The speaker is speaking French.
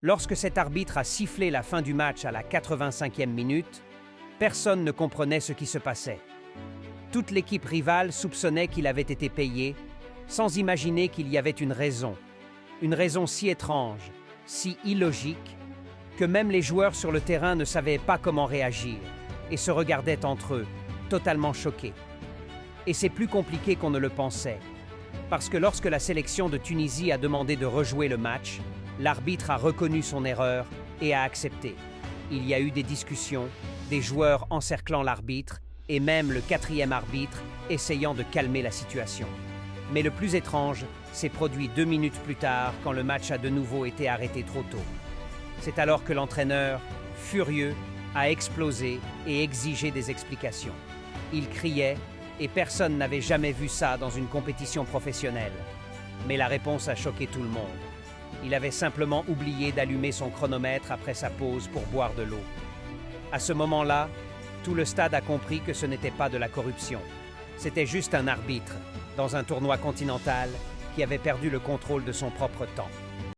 Lorsque cet arbitre a sifflé la fin du match à la 85e minute, personne ne comprenait ce qui se passait. Toute l'équipe rivale soupçonnait qu'il avait été payé, sans imaginer qu'il y avait une raison si étrange, si illogique, que même les joueurs sur le terrain ne savaient pas comment réagir et se regardaient entre eux, totalement choqués. Et c'est plus compliqué qu'on ne le pensait, parce que lorsque la sélection de Tunisie a demandé de rejouer le match, l'arbitre a reconnu son erreur et a accepté. Il y a eu des discussions, des joueurs encerclant l'arbitre et même le quatrième arbitre essayant de calmer la situation. Mais le plus étrange s'est produit 2 minutes plus tard quand le match a de nouveau été arrêté trop tôt. C'est alors que l'entraîneur, furieux, a explosé et exigé des explications. Il criait et personne n'avait jamais vu ça dans une compétition professionnelle. Mais la réponse a choqué tout le monde. Il avait simplement oublié d'allumer son chronomètre après sa pause pour boire de l'eau. À ce moment-là, tout le stade a compris que ce n'était pas de la corruption. C'était juste un arbitre, dans un tournoi continental, qui avait perdu le contrôle de son propre temps.